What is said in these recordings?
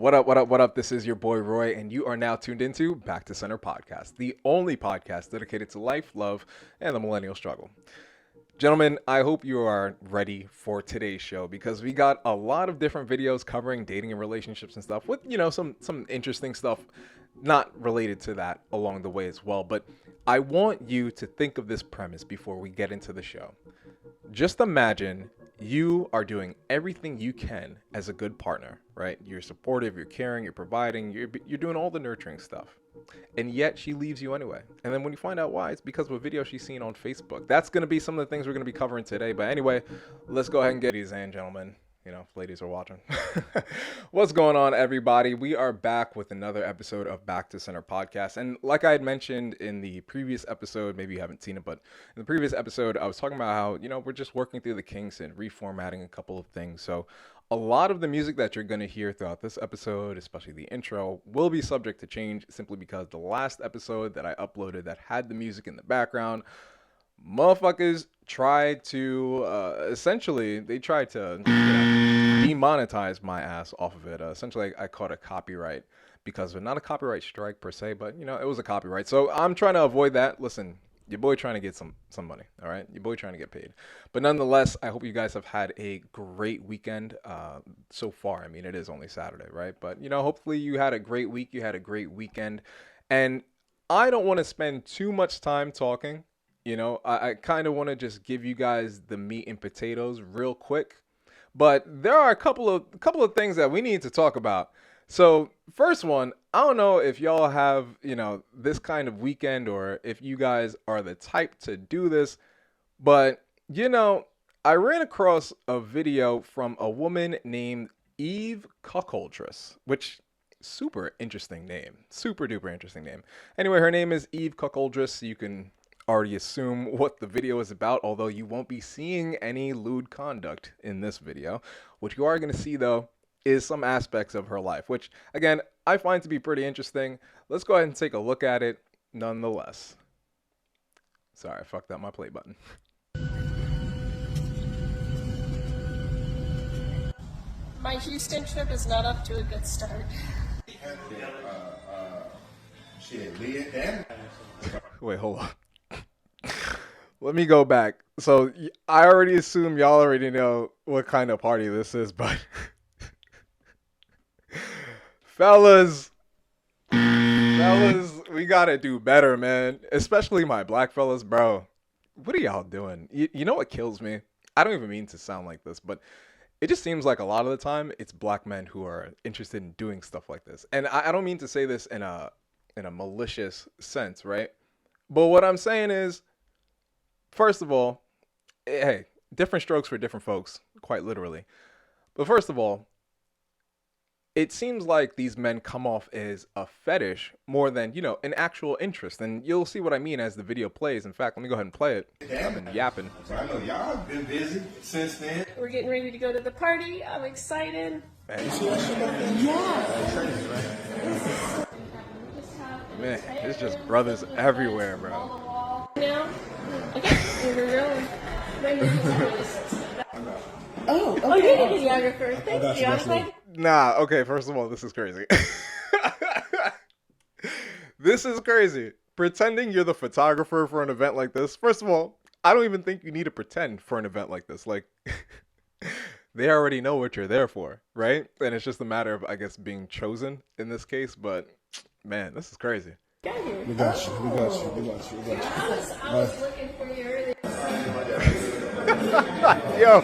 What up, what up, what up? This is your boy Roy, and you are now tuned into Back to Center Podcast, the only podcast dedicated to life, love, and the millennial struggle. Gentlemen, I hope you are ready for today's show because we got a lot of different videos covering dating and relationships and stuff with, some interesting stuff not related to that along the way as well. But I want you to think of this premise before we get into the show. Just imagine you are doing everything you can as a good partner, right? You're supportive, you're caring, you're providing, you're doing all the nurturing stuff. And yet she leaves you anyway. And then when you find out why, it's because of a video she's seen on Facebook. That's going to be some of the things we're going to be covering today. But anyway, let's go ahead and get ladies and gentlemen. If ladies are watching. What's going on, everybody? We are back with another episode of Back to Center Podcast. And like I had mentioned in the previous episode, maybe you haven't seen it, but in the previous episode, I was talking about how, we're just working through the kinks and reformatting a couple of things. So a lot of the music that you're going to hear throughout this episode, especially the intro, will be subject to change simply because the last episode that I uploaded that had the music in the background, motherfuckers tried to demonetize my ass off of it. Essentially, I caught a copyright because of not a copyright strike per se, but it was a copyright. So I'm trying to avoid that. Listen, your boy trying to get some money, all right? Your boy trying to get paid. But nonetheless, I hope you guys have had a great weekend so far. I mean, it is only Saturday, right? But hopefully you had a great week. You had a great weekend, and I don't want to spend too much time talking. I kind of want to just give you guys the meat and potatoes real quick. But there are a couple of things that we need to talk about. So first one, I don't know if y'all have, this kind of weekend or if you guys are the type to do this. But, I ran across a video from a woman named Eve Cuckoldress, which super interesting name. Super duper interesting name. Anyway, her name is Eve Cuckoldress. You can already assume what the video is about, although you won't be seeing any lewd conduct in this video. What you are going to see, though, is some aspects of her life, which, again, I find to be pretty interesting. Let's go ahead and take a look at it nonetheless. Sorry, I fucked up my play button. My Houston trip is not up to a good start. Wait, hold on. Let me go back. So I already assume y'all already know what kind of party this is, but fellas, we gotta do better, man. Especially my black fellas, bro. What are y'all doing? You know what kills me? I don't even mean to sound like this, but it just seems like a lot of the time it's black men who are interested in doing stuff like this. And I don't mean to say this in a malicious sense, right? But what I'm saying is, first of all, hey, different strokes for different folks, quite literally. But first of all, it seems like these men come off as a fetish more than, an actual interest. And you'll see what I mean as the video plays. In fact, let me go ahead and play it. I've been yapping. I know y'all been busy since then. We're getting ready to go to the party. I'm excited. Man, it's just brothers everywhere, bro. Now, okay, we're rolling. Oh, you're the videographer. Thank you. I was like, Nah, okay, first of all, this is crazy. This is crazy. Pretending you're the photographer for an event like this. First of all, I don't even think you need to pretend for an event like this. Like, they already know what you're there for, right? And it's just a matter of, I guess, being chosen in this case. But, man, this is crazy. We got you. I was looking for you earlier. Yo,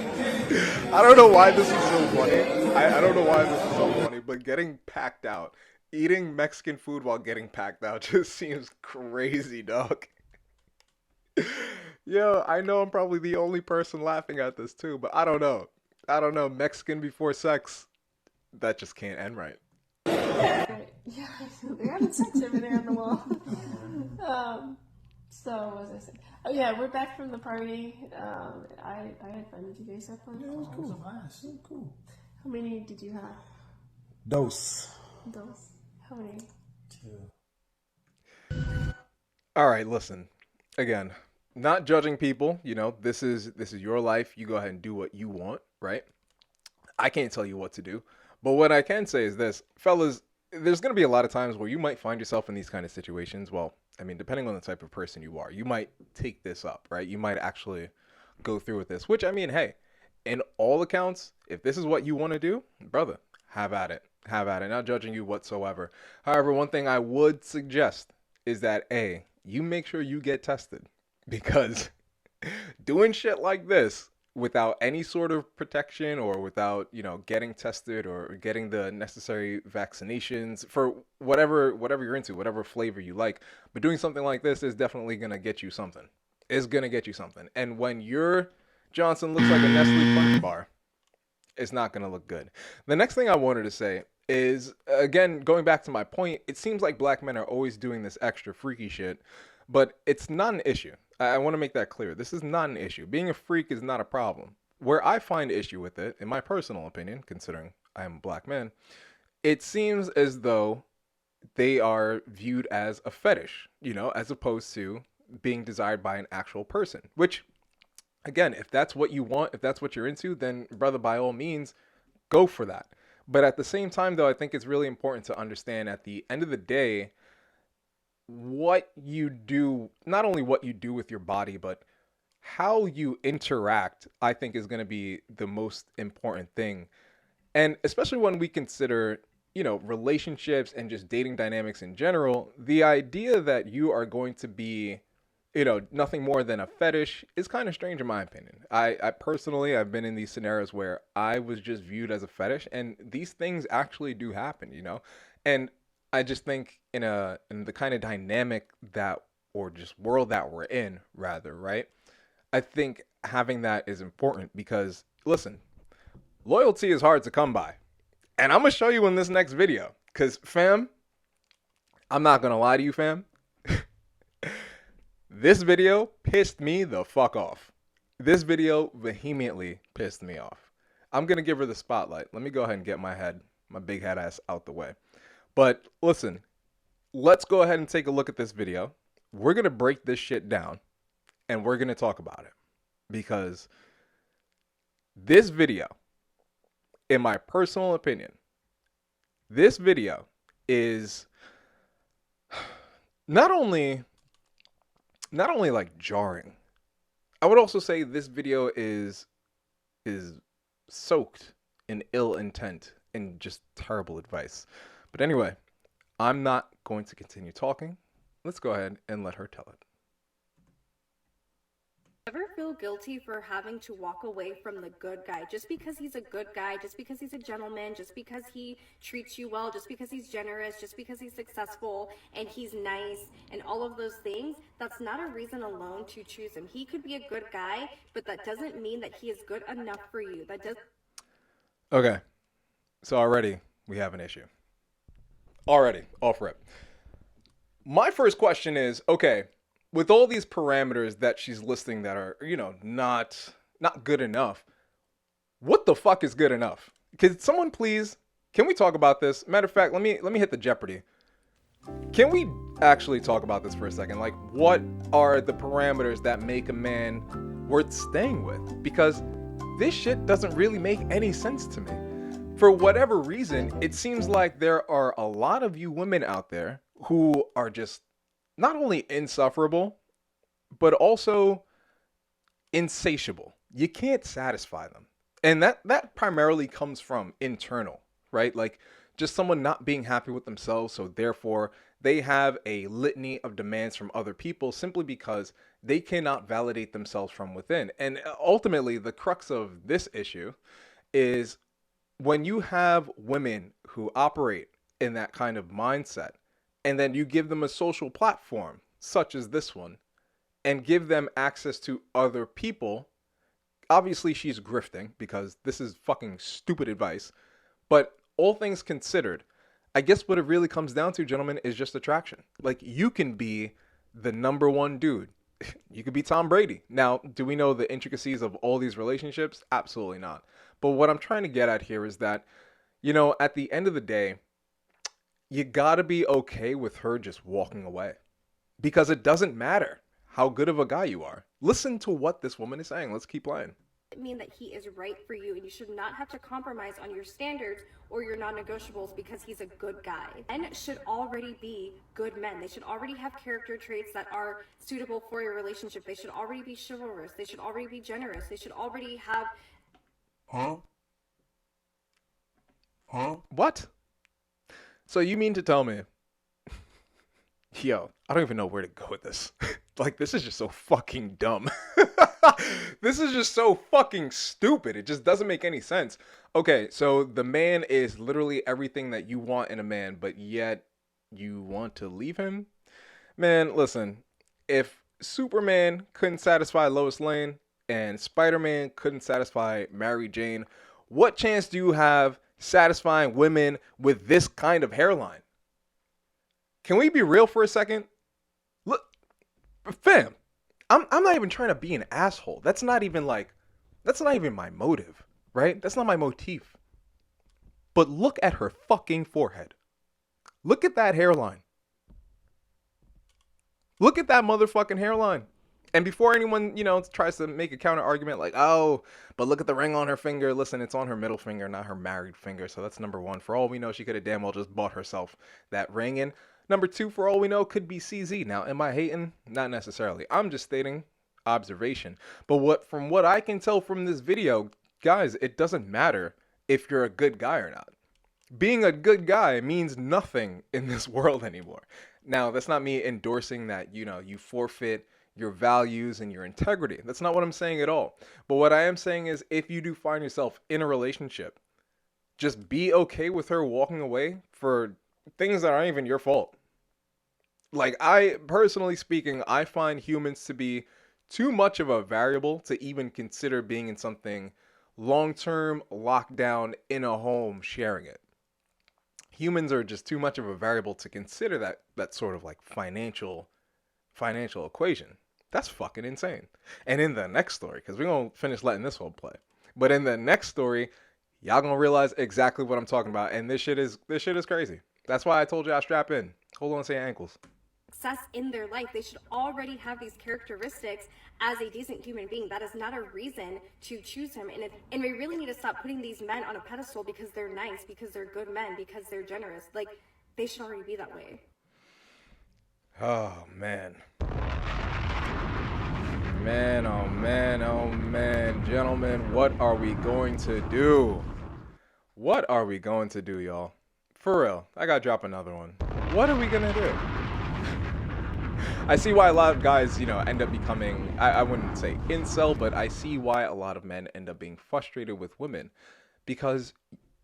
I don't know why this is so funny. I don't know why this is so funny, but getting packed out, eating Mexican food while getting packed out just seems crazy, dog. Yo, I know I'm probably the only person laughing at this too, but I don't know. Mexican before sex, that just can't end right. Yeah, they're having sex over there on the wall. So what was I saying? Oh yeah, we're back from the party. I had fun. Did you guys have fun? Yeah, it was cool. Nice. It was cool. How many did you have? Dos. How many? 2. All right, listen. Again, not judging people. This is your life. You go ahead and do what you want, right? I can't tell you what to do. But what I can say is this, fellas, there's going to be a lot of times where you might find yourself in these kind of situations. Well, I mean, depending on the type of person you are, you might take this up, right? You might actually go through with this, which I mean, hey, in all accounts, if this is what you want to do, brother, have at it. Have at it. Not judging you whatsoever. However, one thing I would suggest is that, A, you make sure you get tested because doing shit like this without any sort of protection or without, getting tested or getting the necessary vaccinations for whatever you're into, whatever flavor you like, but doing something like this is definitely going to get you something. It's going to get you something. And when your Johnson looks like a Nestle Crunch bar, it's not going to look good. The next thing I wanted to say is, again, going back to my point, it seems like black men are always doing this extra freaky shit, but it's not an issue. I want to make that clear. This is not an issue. Being a freak is not a problem. Where I find issue with it, in my personal opinion, considering I am a black man, it seems as though they are viewed as a fetish, as opposed to being desired by an actual person, which again, if that's what you want, if that's what you're into, then brother, by all means, go for that. But at the same time, though, I think it's really important to understand at the end of the day, what you do, not only what you do with your body, but how you interact, I think is going to be the most important thing. And especially when we consider, relationships and just dating dynamics in general, the idea that you are going to be nothing more than a fetish is kind of strange in my opinion. I personally, I've been in these scenarios where I was just viewed as a fetish, and these things actually do happen. And I just think in the kind of dynamic that, or just world that we're in, rather, right? I think having that is important because, listen, loyalty is hard to come by. And I'm going to show you in this next video. Because, fam, I'm not going to lie to you, fam. This video pissed me the fuck off. This video vehemently pissed me off. I'm going to give her the spotlight. Let me go ahead and get my big head ass out the way. But listen, let's go ahead and take a look at this video. We're going to break this shit down and we're going to talk about it. Because this video, in my personal opinion, this video is not only like jarring. I would also say this video is soaked in ill intent and just terrible advice. But anyway, I'm not going to continue talking. Let's go ahead and let her tell it. Ever feel guilty for having to walk away from the good guy just because he's a good guy, just because he's a gentleman, just because he treats you well, just because he's generous, just because he's successful and he's nice and all of those things? That's not a reason alone to choose him. He could be a good guy, but that doesn't mean that he is good enough for you. That does. Okay, so already we have an issue. Already, off rip. My first question is, okay, with all these parameters that she's listing that are, not good enough, what the fuck is good enough? Can someone please, can we talk about this? Matter of fact, let me hit the Jeopardy. Can we actually talk about this for a second? Like, what are the parameters that make a man worth staying with? Because this shit doesn't really make any sense to me. For whatever reason, it seems like there are a lot of you women out there who are just not only insufferable, but also insatiable. You can't satisfy them. And that primarily comes from internal, right? Like just someone not being happy with themselves. So therefore, they have a litany of demands from other people simply because they cannot validate themselves from within. And ultimately, the crux of this issue is when you have women who operate in that kind of mindset, and then you give them a social platform such as this one and give them access to other people. Obviously, she's grifting because this is fucking stupid advice. But all things considered, I guess what it really comes down to, gentlemen, is just attraction. Like, you can be the number one dude. You could be Tom Brady. Now, do we know the intricacies of all these relationships? Absolutely not. But what I'm trying to get at here is that, at the end of the day, you gotta be okay with her just walking away. Because it doesn't matter how good of a guy you are. Listen to what this woman is saying. Let's keep playing. mean that he is right for you, and you should not have to compromise on your standards or your non-negotiables because he's a good guy. Men should already be good men. They should already have character traits that are suitable for your relationship. They should already be chivalrous. They should already be generous. They should already have What? So you mean to tell me, yo, I don't even know where to go with this. Like, this is just so fucking dumb. This is just so fucking stupid. It just doesn't make any sense. Okay, so the man is literally everything that you want in a man, but yet you want to leave him? Man, listen, if Superman couldn't satisfy Lois Lane and Spider-Man couldn't satisfy Mary Jane, what chance do you have satisfying women with this kind of hairline? Can we be real for a second? Look, fam, I'm not even trying to be an asshole. That's not even my motive, right? That's not my motif. But look at her fucking forehead. Look at that hairline. Look at that motherfucking hairline. And before anyone, tries to make a counter argument like, oh, but look at the ring on her finger. Listen, it's on her middle finger, not her married finger. So that's number one. For all we know, she could have damn well just bought herself that ring. And number two, for all we know, could be CZ. Now, am I hating? Not necessarily. I'm just stating observation. But from what I can tell from this video, guys, it doesn't matter if you're a good guy or not. Being a good guy means nothing in this world anymore. Now, that's not me endorsing that, you forfeit your values and your integrity. That's not what I'm saying at all. But what I am saying is if you do find yourself in a relationship, just be okay with her walking away for things that aren't even your fault. Like, personally speaking, I find humans to be too much of a variable to even consider being in something long-term, locked down in a home, sharing it. Humans are just too much of a variable to consider that sort of like financial equation. That's fucking insane. And in the next story, because we're going to finish letting this one play, but in the next story, y'all going to realize exactly what I'm talking about. And this shit is crazy. That's why I told y'all strap in. Hold on to your ankles. Success in their life. They should already have these characteristics as a decent human being. That is not a reason to choose him. And we really need to stop putting these men on a pedestal because they're nice, because they're good men, because they're generous. Like, they should already be that way. Oh, man. Man, oh man, oh man. Gentlemen, what are we going to do? What are we going to do, y'all? For real, I gotta drop another one. What are we gonna do? I see why a lot of guys, end up becoming, I wouldn't say incel, but I see why a lot of men end up being frustrated with women. Because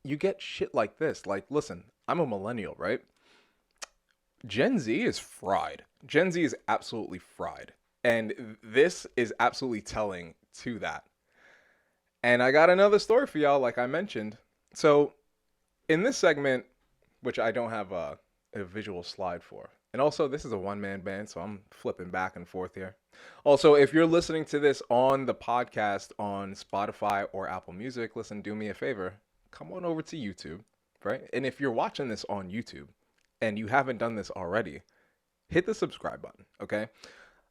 you get shit like this. Like, listen, I'm a millennial, right? Gen Z is fried. Gen Z is absolutely fried. And this is absolutely telling to that. And I got another story for y'all, like I mentioned. So, in this segment, which I don't have a visual slide for, and also this is a one-man band, so I'm flipping back and forth here. Also, if you're listening to this on the podcast on Spotify or Apple Music, listen, do me a favor, come on over to YouTube, right? And if you're watching this on YouTube and you haven't done this already, hit the subscribe button, okay?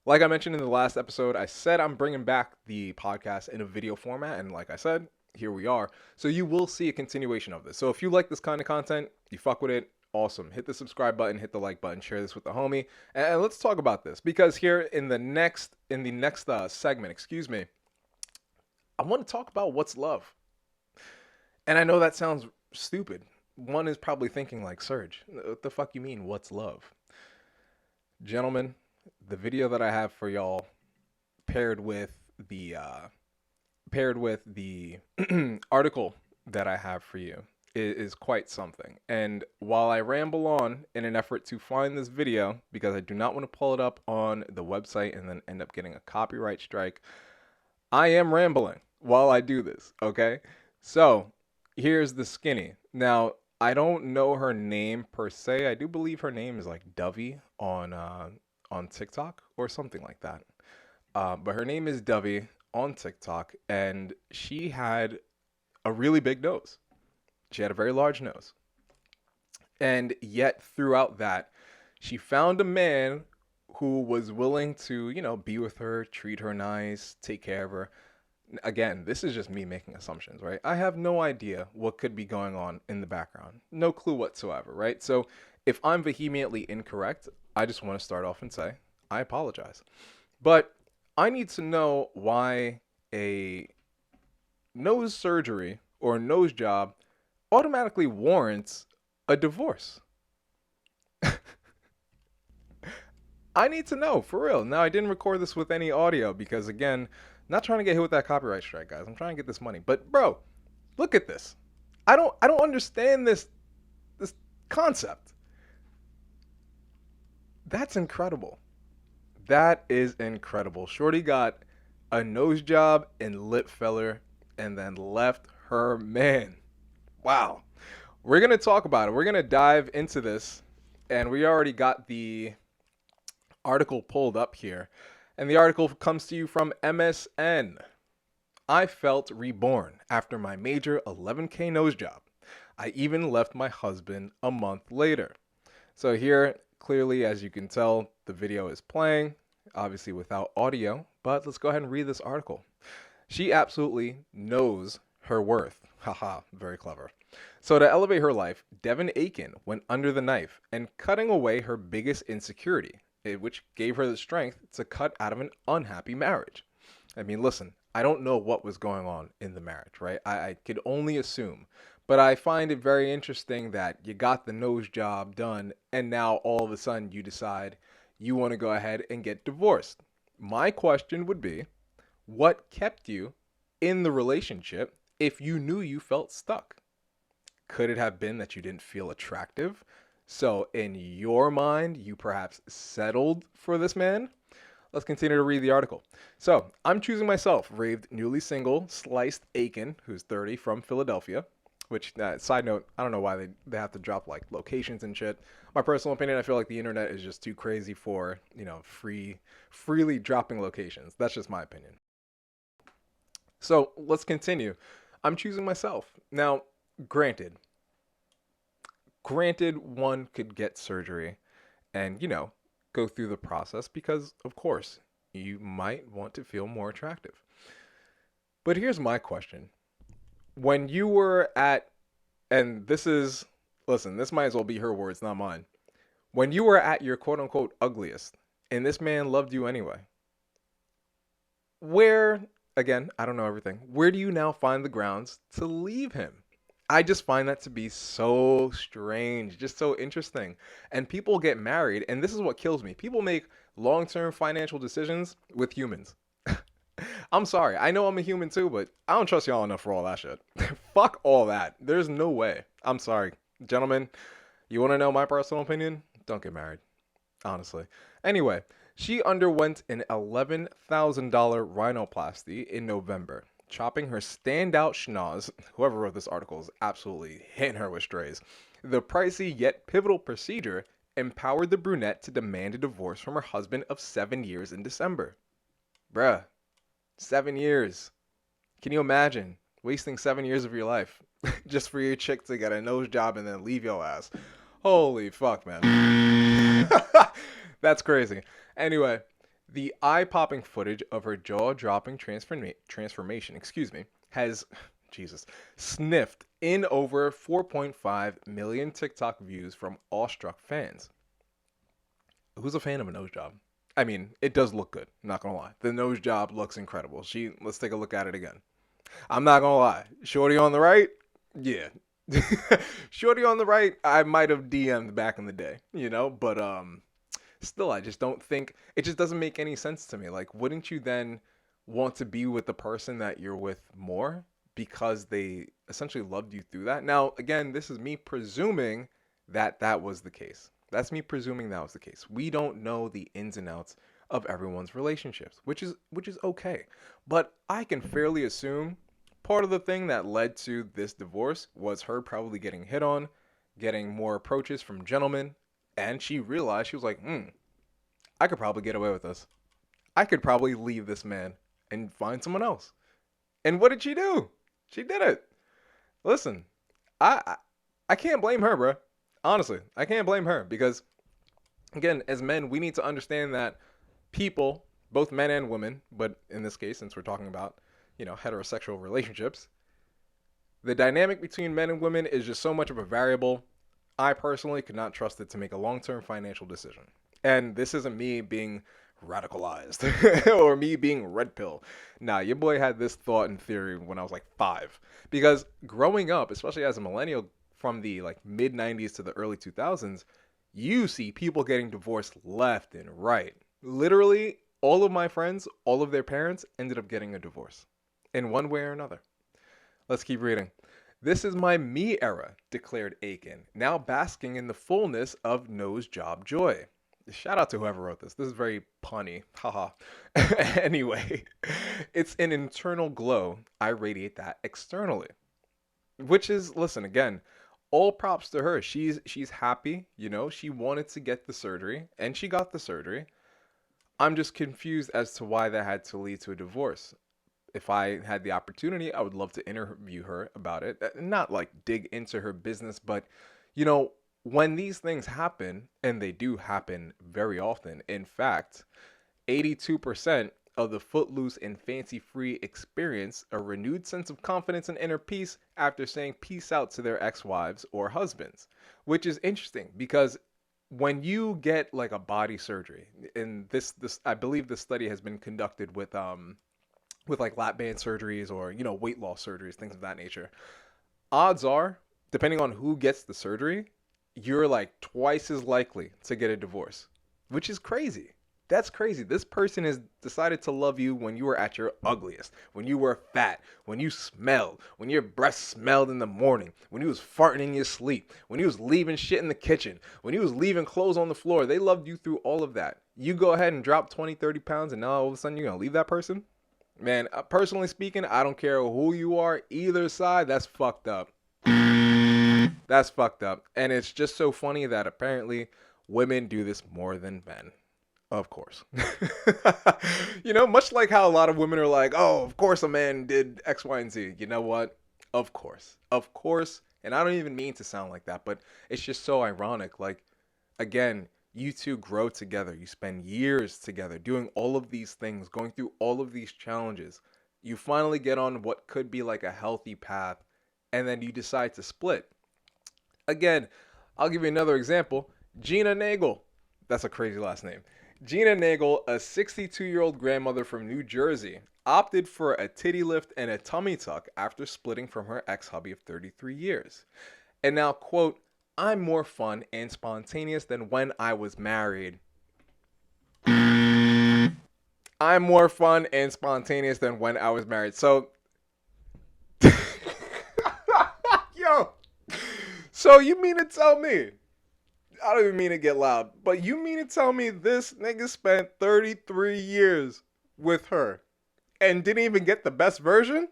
Like I mentioned in the last episode, I said I'm bringing back the podcast in a video format, and like I said, here we are. So you will see a continuation of this. So if you like this kind of content, you fuck with it, awesome. Hit the subscribe button, hit the like button, share this with the homie, and let's talk about this. Because here in the next segment, I want to talk about what's love. And I know that sounds stupid. One is probably thinking like, Serge, what the fuck you mean, what's love? Gentlemen, the video that I have for y'all paired with the article that I have for you is quite something. And while I ramble on in an effort to find this video, because I do not want to pull it up on the website and then end up getting a copyright strike, I am rambling while I do this, okay? So, here's the skinny. Now, I don't know her name per se. I do believe her name is like Dovey on TikTok or something like that. But her name is Dovey on TikTok, and she had a really big nose. She had a very large nose. And yet throughout that, she found a man who was willing to, be with her, treat her nice, take care of her. Again, this is just me making assumptions, right? I have no idea what could be going on in the background. No clue whatsoever, right? So if I'm vehemently incorrect, I just want to start off and say, I apologize. But I need to know why a nose surgery or a nose job automatically warrants a divorce. I need to know, for real. Now, I didn't record this with any audio because, again, not trying to get hit with that copyright strike, guys. I'm trying to get this money. But, bro, look at this. I don't understand this concept. That's incredible. That is incredible. Shorty got a nose job and lip filler and then left her man. Wow. We're going to talk about it. We're going to dive into this. And we already got the article pulled up here. And the article comes to you from MSN. I felt reborn after my major 11K nose job. I even left my husband a month later. So here, clearly, as you can tell, the video is playing, obviously without audio, but let's go ahead and read this article. She absolutely knows her worth. Haha, very clever. So to elevate her life, Devin Aiken went under the knife and cutting away her biggest insecurity, which gave her the strength to cut out of an unhappy marriage. I mean, listen, I don't know what was going on in the marriage, right? I could only assume. But I find it very interesting that you got the nose job done and now all of a sudden you decide you want to go ahead and get divorced. My question would be, what kept you in the relationship if you knew you felt stuck? Could it have been that you didn't feel attractive? So in your mind, you perhaps settled for this man? Let's continue to read the article. So I'm choosing myself, raved newly single, sliced Aiken, who's 30, from Philadelphia. Which, side note, I don't know why they have to drop like locations and shit. My personal opinion, I feel like the internet is just too crazy for, freely dropping locations. That's just my opinion. So let's continue. I'm choosing myself. Now, granted, one could get surgery and, go through the process because, of course, you might want to feel more attractive. But here's my question. When you were at, and this might as well be her words, not mine. When you were at your quote unquote ugliest, and this man loved you anyway, again, I don't know everything, where do you now find the grounds to leave him? I just find that to be so strange, just so interesting. And people get married, and this is what kills me. People make long-term financial decisions with humans. I'm sorry. I know I'm a human too, but I don't trust y'all enough for all that shit. Fuck all that. There's no way. I'm sorry. Gentlemen, you want to know my personal opinion? Don't get married. Honestly. Anyway, she underwent an $11,000 rhinoplasty in November, chopping her standout schnoz. Whoever wrote this article is absolutely hitting her with strays. The pricey yet pivotal procedure empowered the brunette to demand a divorce from her husband of 7 years in December. Bruh. 7 years. Can you imagine wasting 7 years of your life just for your chick to get a nose job and then leave your ass? Holy fuck, man. That's crazy. Anyway, the eye-popping footage of her jaw-dropping transformation, has, sniffed in over 4.5 million TikTok views from awestruck fans. Who's a fan of a nose job? I mean, it does look good, not gonna lie. The nose job looks incredible. Let's take a look at it again. I'm not gonna lie. Shorty on the right? Yeah. Shorty on the right, I might have DM'd back in the day, but still, I just don't think, it just doesn't make any sense to me. Like, wouldn't you then want to be with the person that you're with more because they essentially loved you through that? Now, again, this is me presuming that was the case. That's me presuming that was the case. We don't know the ins and outs of everyone's relationships, which is okay. But I can fairly assume part of the thing that led to this divorce was her probably getting hit on, getting more approaches from gentlemen, and she realized, she was like, I could probably get away with this. I could probably leave this man and find someone else. And what did she do? She did it. Listen, I can't blame her, bro. Honestly, I can't blame her because, again, as men, we need to understand that people, both men and women, but in this case, since we're talking about, heterosexual relationships. The dynamic between men and women is just so much of a variable. I personally could not trust it to make a long-term financial decision. And this isn't me being radicalized or me being red pill. Nah, your boy had this thought and theory when I was like 5. Because growing up, especially as a millennial from the like mid 90s to the early 2000s, you see people getting divorced left and right. Literally, all of my friends, all of their parents ended up getting a divorce in one way or another. Let's keep reading. This is my me era, declared Aiken, now basking in the fullness of nose job joy. Shout out to whoever wrote this. This is very punny. Haha. Anyway, it's an internal glow. I radiate that externally. Which is, listen, again, all props to her. She's happy, she wanted to get the surgery and she got the surgery. I'm just confused as to why that had to lead to a divorce. If I had the opportunity, I would love to interview her about it. Not like dig into her business, but you know, when these things happen, and they do happen very often, in fact, 82% of the footloose and fancy free experience a renewed sense of confidence and inner peace after saying peace out to their ex-wives or husbands, which is interesting because when you get like a body surgery, and this I believe this study has been conducted with like lap band surgeries or weight loss surgeries, things of that nature. Odds are, depending on who gets the surgery, you're like twice as likely to get a divorce, which is crazy. That's crazy. This person has decided to love you when you were at your ugliest, when you were fat, when you smelled, when your breath smelled in the morning, when you was farting in your sleep, when you was leaving shit in the kitchen, when you was leaving clothes on the floor. They loved you through all of that. You go ahead and drop 20, 30 pounds and now all of a sudden you're going to leave that person? Man, personally speaking, I don't care who you are, either side, that's fucked up. That's fucked up. And it's just so funny that apparently women do this more than men. Of course. Much like how a lot of women are like, oh, of course a man did X, Y, and Z. You know what? Of course. Of course. And I don't even mean to sound like that, but it's just so ironic. Like, again, you two grow together. You spend years together doing all of these things, going through all of these challenges. You finally get on what could be like a healthy path, and then you decide to split. Again, I'll give you another example. Gina Nagel. That's a crazy last name. Gina Nagel, a 62-year-old grandmother from New Jersey, opted for a titty lift and a tummy tuck after splitting from her ex-hubby of 33 years. And now, quote, I'm more fun and spontaneous than when I was married. I'm more fun and spontaneous than when I was married. So, yo, so you mean to tell me, I don't even mean to get loud, but you mean to tell me this nigga spent 33 years with her and didn't even get the best version?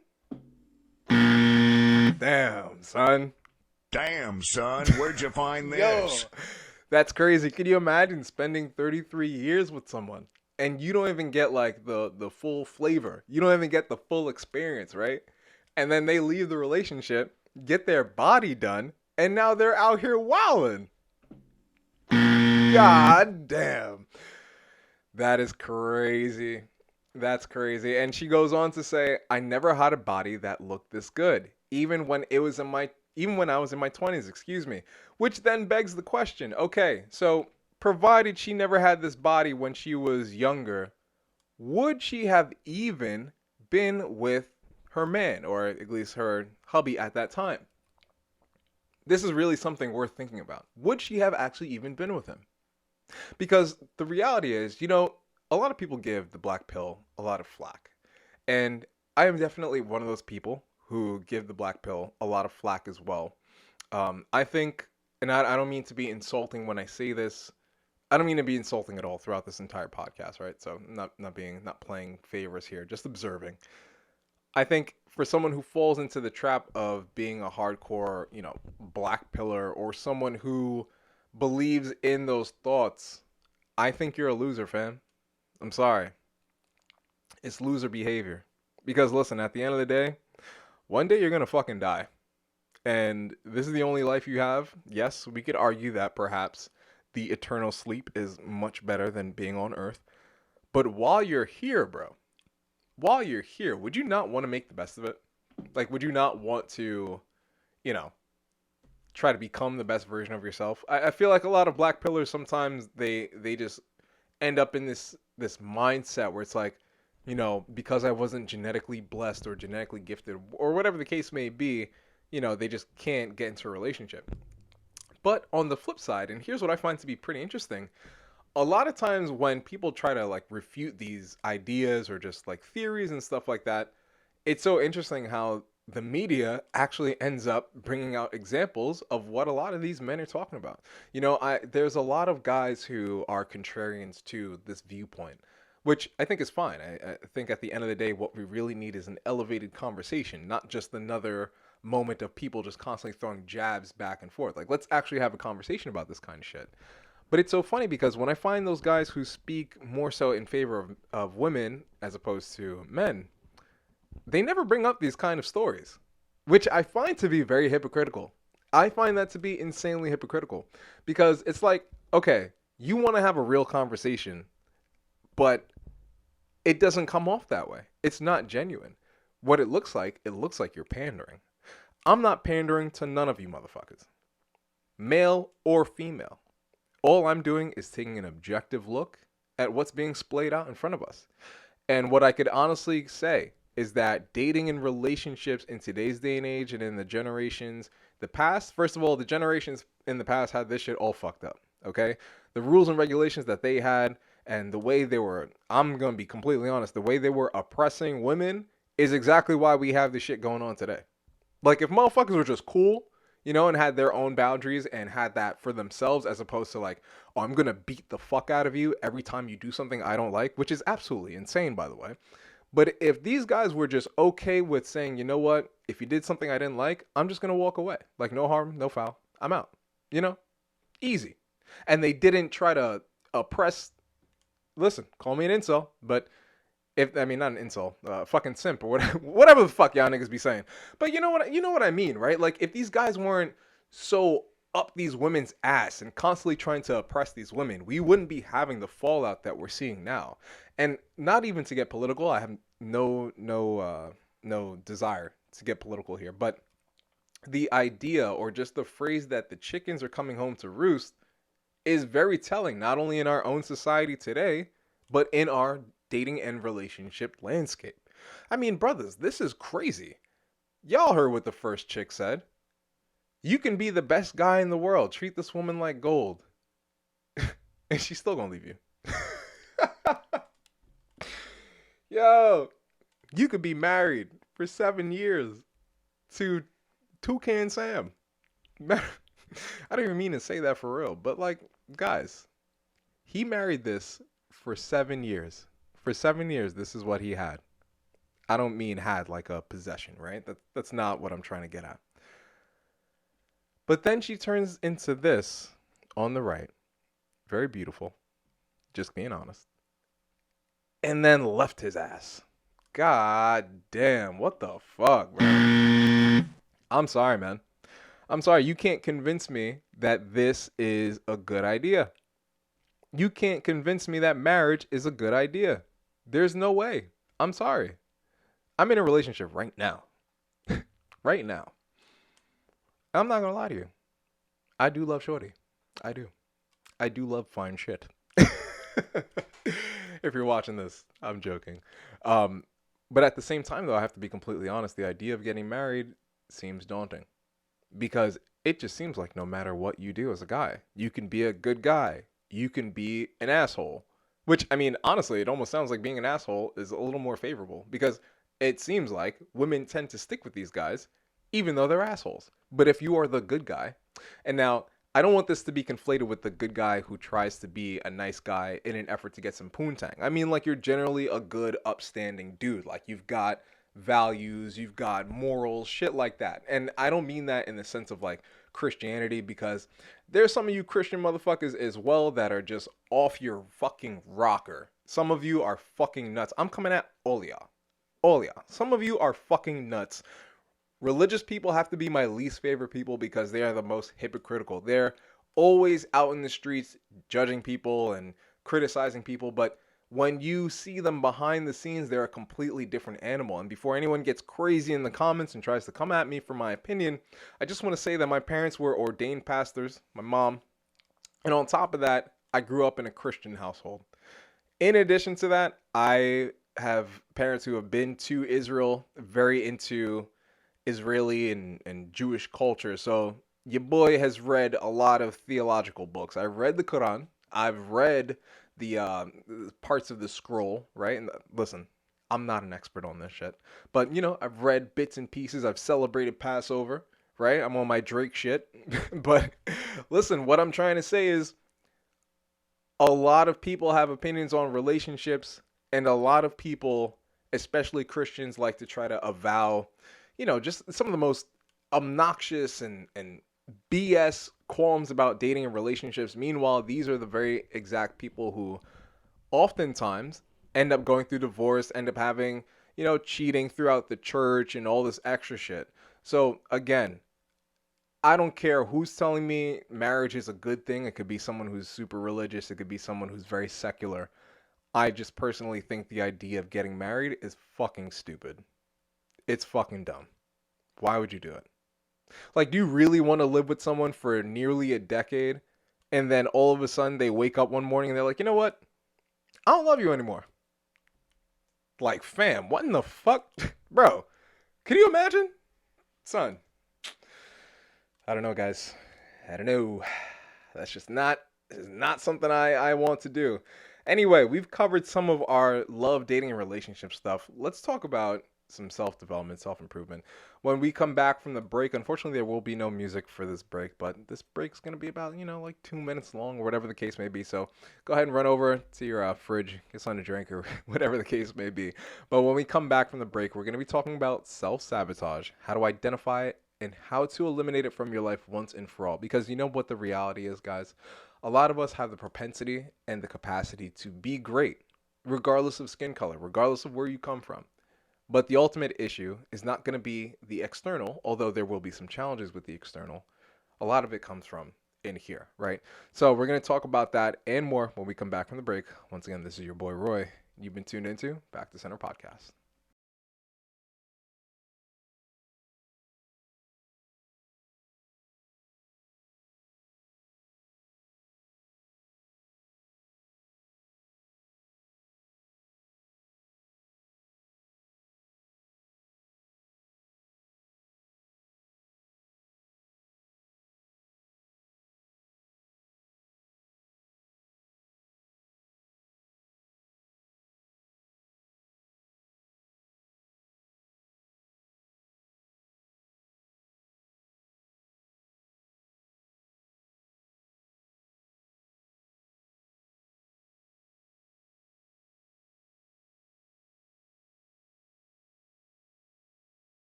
Damn, son. Damn, son, where'd you find this? Yo, that's crazy. Could you imagine spending 33 years with someone and you don't even get like the full flavor? You don't even get the full experience, right? And then they leave the relationship, get their body done, and now they're out here wilding. God damn. That is crazy. That's crazy. And she goes on to say, I never had a body that looked this good, even when I was in my 20s, excuse me. Which then begs the question, okay, so provided she never had this body when she was younger, would she have even been with her man, or at least her hubby at that time? This is really something worth thinking about. Would she have actually even been with him? Because the reality is, a lot of people give the black pill a lot of flack. And I am definitely one of those people who give the black pill a lot of flack as well. I think, and I don't mean to be insulting when I say this. I don't mean to be insulting at all throughout this entire podcast, right? So not playing favors here, just observing. I think for someone who falls into the trap of being a hardcore, black pillar, or someone who believes in those thoughts, I think you're a loser, fam. I'm sorry. It's loser behavior. Because listen, at the end of the day, one day you're going to fucking die. And this is the only life you have. Yes, we could argue that perhaps the eternal sleep is much better than being on Earth. But while you're here, bro, while you're here, would you not want to make the best of it? Like, would you not want to, you know, try to become the best version of yourself? I feel like a lot of black pillars sometimes they just end up in this mindset where it's like, because I wasn't genetically blessed or genetically gifted or whatever the case may be, they just can't get into a relationship. But on the flip side, and here's what I find to be pretty interesting, a lot of times when people try to like refute these ideas or just like theories and stuff like that, it's so interesting how the media actually ends up bringing out examples of what a lot of these men are talking about. There's a lot of guys who are contrarians to this viewpoint, which I think is fine. I think at the end of the day, what we really need is an elevated conversation, not just another moment of people just constantly throwing jabs back and forth. Like, let's actually have a conversation about this kind of shit. But it's so funny because when I find those guys who speak more so in favor of women as opposed to men, they never bring up these kind of stories, which I find to be very hypocritical. I find that to be insanely hypocritical because it's like, okay, you want to have a real conversation, but it doesn't come off that way. It's not genuine. What it looks like you're pandering. I'm not pandering to none of you motherfuckers, male or female. All I'm doing is taking an objective look at what's being splayed out in front of us. And what I could honestly say is that dating and relationships in today's day and age and in the generations, the past, first of all, the generations in the past had this shit all fucked up, okay? The rules and regulations that they had and the way they were, I'm going to be completely honest, the way they were oppressing women is exactly why we have this shit going on today. Like, if motherfuckers were just cool, and had their own boundaries and had that for themselves as opposed to like, oh, I'm going to beat the fuck out of you every time you do something I don't like, which is absolutely insane, by the way. But if these guys were just okay with saying, you know what, if you did something I didn't like, I'm just going to walk away. Like, no harm, no foul. I'm out. Easy. And they didn't try to oppress, listen, call me an incel, but not an incel, fucking simp or whatever the fuck y'all niggas be saying. But you know what I mean, right? Like, if these guys weren't so up these women's ass and constantly trying to oppress these women, we wouldn't be having the fallout that we're seeing now. And not even to get political, I have no desire to get political here, but the idea or just the phrase that the chickens are coming home to roost is very telling, not only in our own society today, but in our dating and relationship landscape. I mean, brothers, this is crazy. Y'all heard what the first chick said. You can be the best guy in the world. Treat this woman like gold. And she's still gonna leave you. Yo, you could be married for 7 years to Toucan Sam. I don't even mean to say that for real, but like, guys, he married this for 7 years. For 7 years, this is what he had. I don't mean had like a possession, right? That's not what I'm trying to get at. But then she turns into this on the right. Very beautiful. Just being honest. And then left his ass. God damn, what the fuck, bro? I'm sorry, man. I'm sorry, you can't convince me that this is a good idea. You can't convince me that marriage is a good idea. There's no way. I'm sorry. I'm in a relationship right now. Right now. I'm not going to lie to you. I do love shorty. I do. I do love fine shit. If you're watching this, I'm joking. But at the same time, though, I have to be completely honest. The idea of getting married seems daunting. Because it just seems like no matter what you do as a guy, you can be a good guy. You can be an asshole. Which, I mean, honestly, it almost sounds like being an asshole is a little more favorable. Because it seems like women tend to stick with these guys, even though they're assholes. But if you are the good guy, and now, I don't want this to be conflated with the good guy who tries to be a nice guy in an effort to get some poontang. I mean, like, you're generally a good, upstanding dude. Like, you've got values, you've got morals, shit like that. And I don't mean that in the sense of, like, Christianity, because there's some of you Christian motherfuckers as well that are just off your fucking rocker. Some of you are fucking nuts. I'm coming at all y'all. All y'all. Some of you are fucking nuts. Religious people have to be my least favorite people because they are the most hypocritical. They're always out in the streets judging people and criticizing people. But when you see them behind the scenes, they're a completely different animal. And before anyone gets crazy in the comments and tries to come at me for my opinion, I just want to say that my parents were ordained pastors, my mom, and on top of that, I grew up in a Christian household. In addition to that, I have parents who have been to Israel, very into Israeli and Jewish culture. So your boy has read a lot of theological books. I've read the Quran. I've read the parts of the scroll, right? And listen, I'm not an expert on this shit, but I've read bits and pieces. I've celebrated Passover, right? I'm on my Drake shit. But listen, what I'm trying to say is a lot of people have opinions on relationships, and a lot of people, especially Christians, like to try to avow, just some of the most obnoxious and BS qualms about dating and relationships. Meanwhile, these are the very exact people who oftentimes end up going through divorce, end up having, cheating throughout the church and all this extra shit. So again, I don't care who's telling me marriage is a good thing. It could be someone who's super religious. It could be someone who's very secular. I just personally think the idea of getting married is fucking stupid. It's fucking dumb. Why would you do it? Like, do you really want to live with someone for nearly a decade and then all of a sudden they wake up one morning and they're like, you know what? I don't love you anymore. Like, fam, what in the fuck? Bro, can you imagine? Son. I don't know, guys. I don't know. That's just not this is not something I want to do. Anyway, we've covered some of our love, dating, and relationship stuff. Let's talk about some self-development, self-improvement. When we come back from the break, unfortunately, there will be no music for this break, but this break's going to be about, like 2 minutes long or whatever the case may be. So go ahead and run over to your fridge, get something to drink or whatever the case may be. But when we come back from the break, we're going to be talking about self-sabotage, how to identify it, and how to eliminate it from your life once and for all. Because you know what the reality is, guys? A lot of us have the propensity and the capacity to be great, regardless of skin color, regardless of where you come from. But the ultimate issue is not going to be the external, although there will be some challenges with the external. A lot of it comes from in here, right? So we're going to talk about that and more when we come back from the break. Once again, this is your boy Roy. You've been tuned into Back to Center Podcast.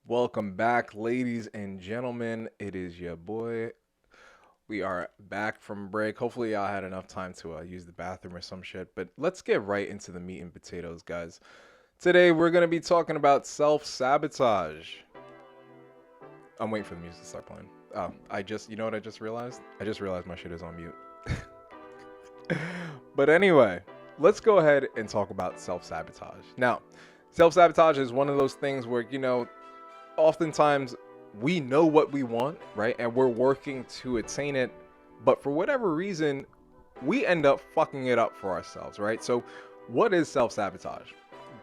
Welcome back, ladies and gentlemen. It is your boy. We are back from break. Hopefully, y'all had enough time to use the bathroom or some shit. But let's get right into the meat and potatoes, guys. Today, we're going to be talking about self-sabotage. I'm waiting for the music to start playing. Oh, you know what I just realized? I just realized my shit is on mute. But anyway, let's go ahead and talk about self-sabotage. Now, self-sabotage is one of those things where, oftentimes we know what we want, right? And we're working to attain it. But for whatever reason, we end up fucking it up for ourselves, right? So what is self-sabotage?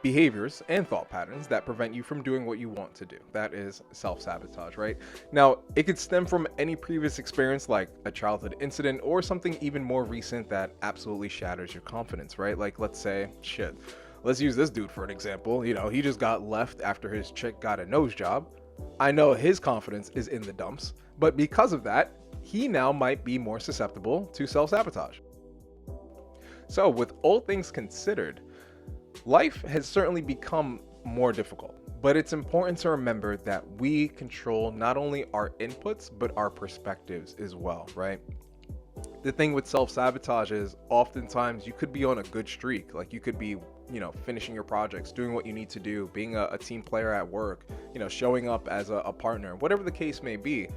behaviors and thought patterns that prevent you from doing what you want to do. That is self-sabotage, right? Now, it could stem from any previous experience, like a childhood incident, or something even more recent that absolutely shatters your confidence, right? Like, let's say, shit, let's use this dude for an example. You know, he just got left after his chick got a nose job. I know his confidence is in the dumps, but because of that, he now might be more susceptible to self-sabotage. So, with all things considered, life has certainly become more difficult, but it's important to remember that we control not only our inputs, but our perspectives as well, right? The thing with self-sabotage is oftentimes you could be on a good streak. Like, you could be, finishing your projects, doing what you need to do, being a team player at work, showing up as a partner, whatever the case may be.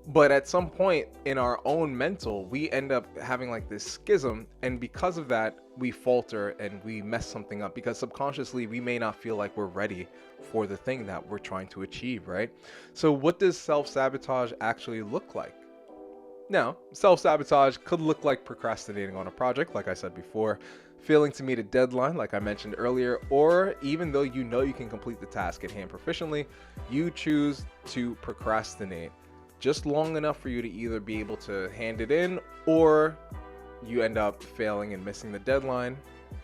But at some point in our own mental, we end up having like this schism, and because of that, we falter and we mess something up because subconsciously we may not feel like we're ready for the thing that we're trying to achieve, right? So what does self-sabotage actually look like? Now, self-sabotage could look like procrastinating on a project, like I said before, failing to meet a deadline, like I mentioned earlier, or even though you know you can complete the task at hand proficiently, you choose to procrastinate just long enough for you to either be able to hand it in, or you end up failing and missing the deadline,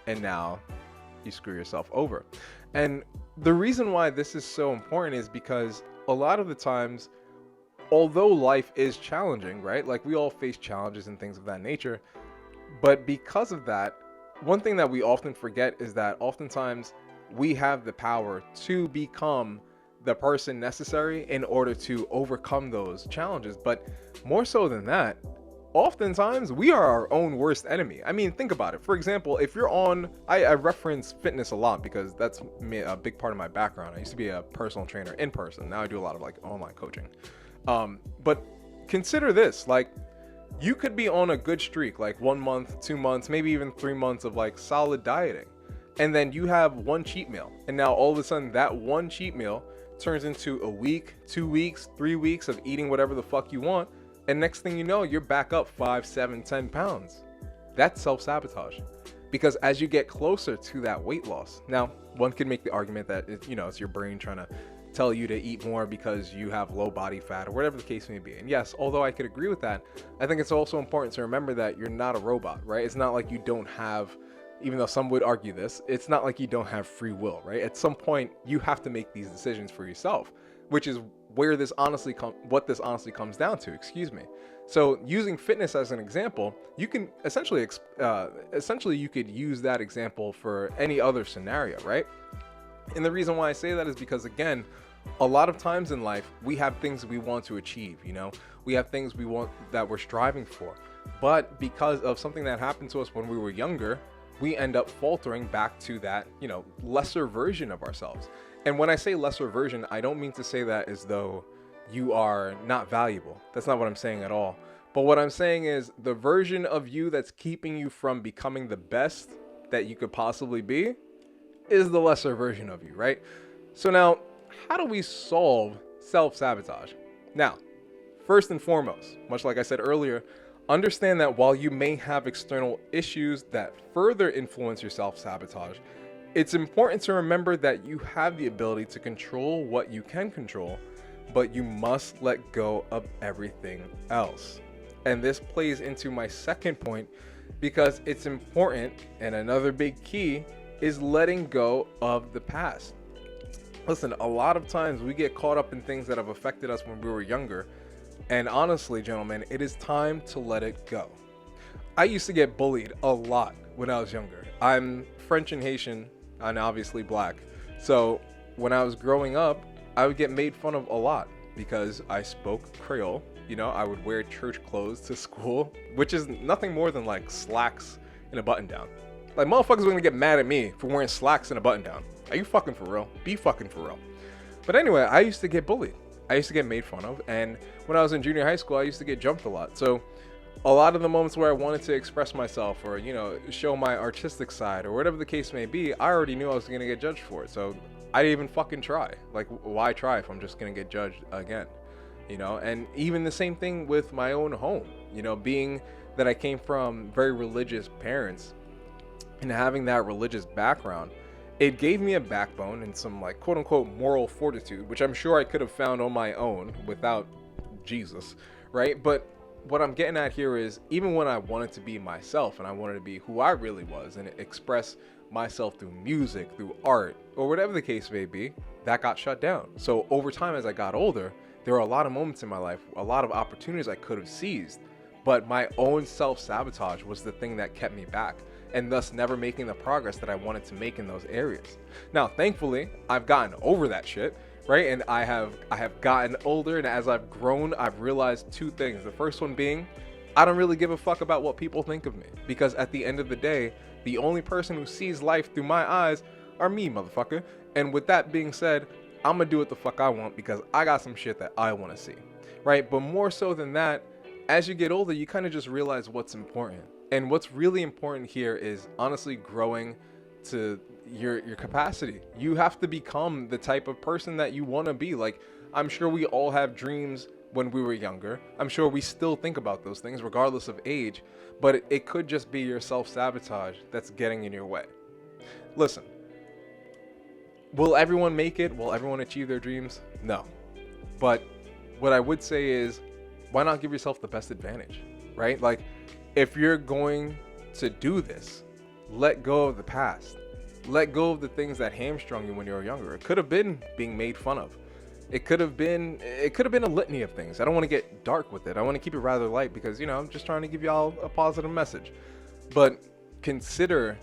and now you screw yourself over. And the reason why this is so important is because a lot of the times, although life is challenging, right? Like, we all face challenges and things of that nature, but because of that, one thing that we often forget is that oftentimes we have the power to become the person necessary in order to overcome those challenges. But more so than that, oftentimes we are our own worst enemy. I mean, think about it. For example, if you're on, I reference fitness a lot because that's a big part of my background. I used to be a personal trainer in person. Now I do a lot of like online coaching. But consider this, like, you could be on a good streak, like 1 month, 2 months, maybe even 3 months of like solid dieting. And then you have one cheat meal. And now all of a sudden that one cheat meal turns into a week, 2 weeks, 3 weeks of eating whatever the fuck you want. And next thing you know, you're back up 5, 7, 10 pounds. That's self-sabotage. Because as you get closer to that weight loss, now one could make the argument that it's your brain trying to tell you to eat more because you have low body fat or whatever the case may be. And yes, although I could agree with that, I think it's also important to remember that you're not a robot, right? It's not like you don't have, even though some would argue this, it's not like you don't have free will, right? At some point, you have to make these decisions for yourself, which is where this honestly comes down to, excuse me. So using fitness as an example, you can essentially you could use that example for any other scenario, right? And the reason why I say that is because, again, a lot of times in life, we have things we want to achieve, we have things we want that we're striving for. But because of something that happened to us when we were younger, we end up faltering back to that, lesser version of ourselves. And when I say lesser version, I don't mean to say that as though you are not valuable. That's not what I'm saying at all. But what I'm saying is the version of you that's keeping you from becoming the best that you could possibly be is the lesser version of you, right? So now, how do we solve self-sabotage? Now, first and foremost, much like I said earlier, understand that while you may have external issues that further influence your self-sabotage, it's important to remember that you have the ability to control what you can control, but you must let go of everything else. And this plays into my second point because it's important, and another big key is letting go of the past. Listen, a lot of times we get caught up in things that have affected us when we were younger. And honestly, gentlemen, it is time to let it go. I used to get bullied a lot when I was younger. I'm French and Haitian and obviously black. So when I was growing up, I would get made fun of a lot because I spoke Creole. I would wear church clothes to school, which is nothing more than like slacks and a button down. Like, motherfuckers are gonna get mad at me for wearing slacks and a button down. Are you fucking for real? Be fucking for real. But anyway, I used to get bullied. I used to get made fun of. And when I was in junior high school, I used to get jumped a lot. So a lot of the moments where I wanted to express myself or, show my artistic side or whatever the case may be, I already knew I was gonna get judged for it. So I didn't even fucking try. Like, why try if I'm just gonna get judged again? And even the same thing with my own home, being that I came from very religious parents and having that religious background, It gave me a backbone and some like quote unquote moral fortitude, which I'm sure I could have found on my own without Jesus, right? But what I'm getting at here is even when I wanted to be myself and I wanted to be who I really was and express myself through music, through art, or whatever the case may be, that got shut down. So over time, as I got older, there were a lot of moments in my life, a lot of opportunities I could have seized, but my own self-sabotage was the thing that kept me back, and thus never making the progress that I wanted to make in those areas. Now, thankfully, I've gotten over that shit, right? And I have gotten older, and as I've grown, I've realized two things. The first one being, I don't really give a fuck about what people think of me, because at the end of the day, the only person who sees life through my eyes are me, motherfucker. And with that being said, I'm gonna do what the fuck I want because I got some shit that I want to see, right? But more so than that, as you get older, you kind of just realize what's important. And what's really important here is honestly growing to your capacity. You have to become the type of person that you want to be. Like, I'm sure we all have dreams when we were younger. I'm sure we still think about those things regardless of age, but it could just be your self-sabotage that's getting in your way. Listen, will everyone make it? Will everyone achieve their dreams? No. But what I would say is, why not give yourself the best advantage, right? Like, if you're going to do this, let go of the past. Let go of the things that hamstrung you when you were younger. It could have been being made fun of. It could have been a litany of things. I don't want to get dark with it. I want to keep it rather light because, I'm just trying to give y'all a positive message. But consider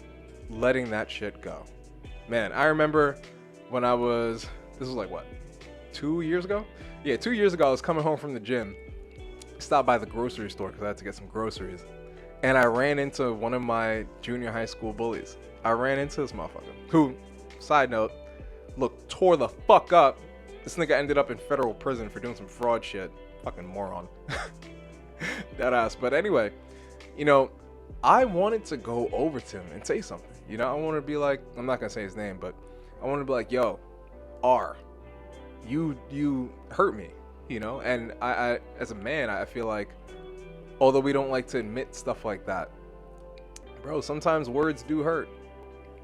letting that shit go. Man, I remember when this was like what, 2 years ago? Yeah, 2 years ago, I was coming home from the gym, stopped by the grocery store because I had to get some groceries. And I ran into one of my junior high school bullies. I ran into this motherfucker who, side note, look, tore the fuck up. This nigga ended up in federal prison for doing some fraud shit. Fucking moron. That ass. But anyway, I wanted to go over to him and say something. I wanted to be like, I'm not going to say his name, but I wanted to be like, yo, R, you hurt me, And I as a man, I feel like, although we don't like to admit stuff like that, bro, sometimes words do hurt.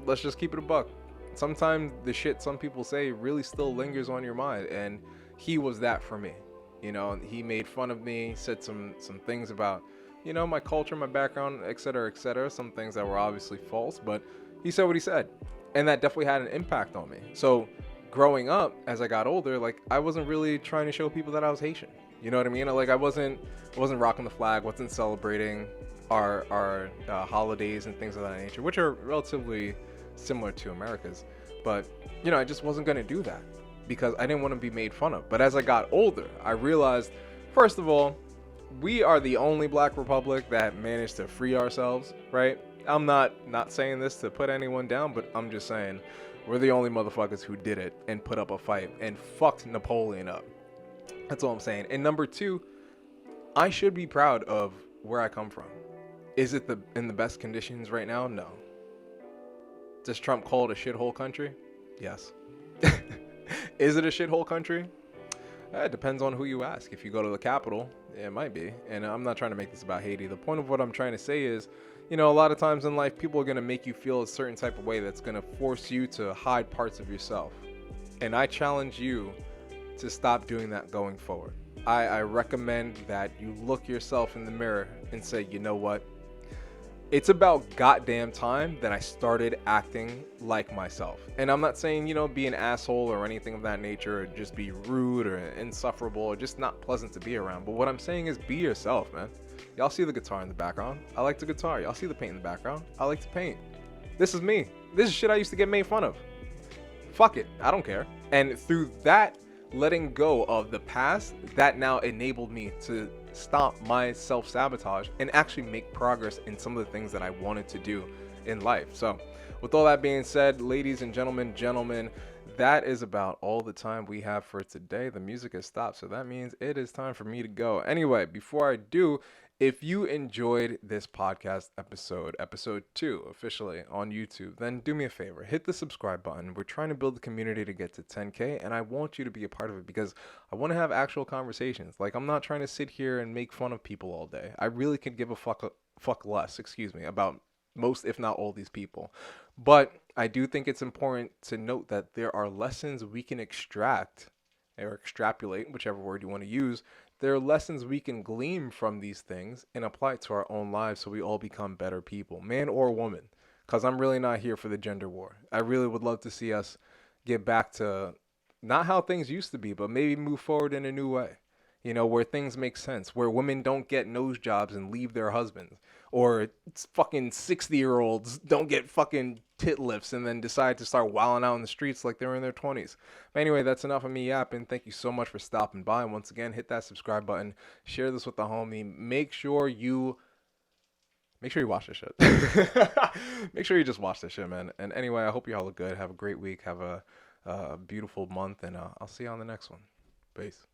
Let's just keep it a buck. Sometimes the shit some people say really still lingers on your mind, and he was that for me. He made fun of me, said some things about, my culture, my background, etc., some things that were obviously false, but he said what he said, and that definitely had an impact on me. So growing up, as I got older, like, I wasn't really trying to show people that I was Haitian. You know what I mean? Like, I wasn't rocking the flag, wasn't celebrating our holidays and things of that nature, which are relatively similar to America's. But, I just wasn't going to do that because I didn't want to be made fun of. But as I got older, I realized, first of all, we are the only black republic that managed to free ourselves, right? I'm not saying this to put anyone down, but I'm just saying we're the only motherfuckers who did it and put up a fight and fucked Napoleon up. That's all I'm saying. And number two, I should be proud of where I come from. Is it in the best conditions right now? No. Does Trump call it a shithole country? Yes. Is it a shithole country? It depends on who you ask. If you go to the Capitol, it might be. And I'm not trying to make this about Haiti. The point of what I'm trying to say is, a lot of times in life, people are going to make you feel a certain type of way that's going to force you to hide parts of yourself. And I challenge you to stop doing that going forward. I recommend that you look yourself in the mirror and say, you know what? It's about goddamn time that I started acting like myself. And I'm not saying, be an asshole or anything of that nature, or just be rude or insufferable or just not pleasant to be around. But what I'm saying is be yourself, man. Y'all see the guitar in the background. I like the guitar. Y'all see the paint in the background. I like to paint. This is me. This is shit I used to get made fun of. Fuck it. I don't care. And through that letting go of the past, that now enabled me to stop my self-sabotage and actually make progress in some of the things that I wanted to do in life. So with all that being said, ladies and gentlemen, that is about all the time we have for today. The music has stopped, so that means it is time for me to go. Anyway, before I do, if you enjoyed this podcast episode 2 officially on YouTube, then do me a favor, hit the subscribe button. We're trying to build the community to get to 10K, and I want you to be a part of it because I want to have actual conversations. Like, I'm not trying to sit here and make fun of people all day. I really could give a fuck less, about most, if not all, these people. But I do think it's important to note that there are lessons we can extract or extrapolate, whichever word you want to use. There are lessons we can glean from these things and apply it to our own lives so we all become better people, man or woman. Because I'm really not here for the gender war. I really would love to see us get back to not how things used to be, but maybe move forward in a new way. Where things make sense, where women don't get nose jobs and leave their husbands, or fucking 60-year-olds don't get fucking tit lifts and then decide to start wilding out in the streets like they're in their 20s. But anyway, that's enough of me yapping. Thank you so much for stopping by. And once again, hit that subscribe button, share this with the homie. Make sure you watch this shit. Make sure you just watch this shit, man. And anyway, I hope you all look good. Have a great week. Have a beautiful month, and I'll see you on the next one. Peace.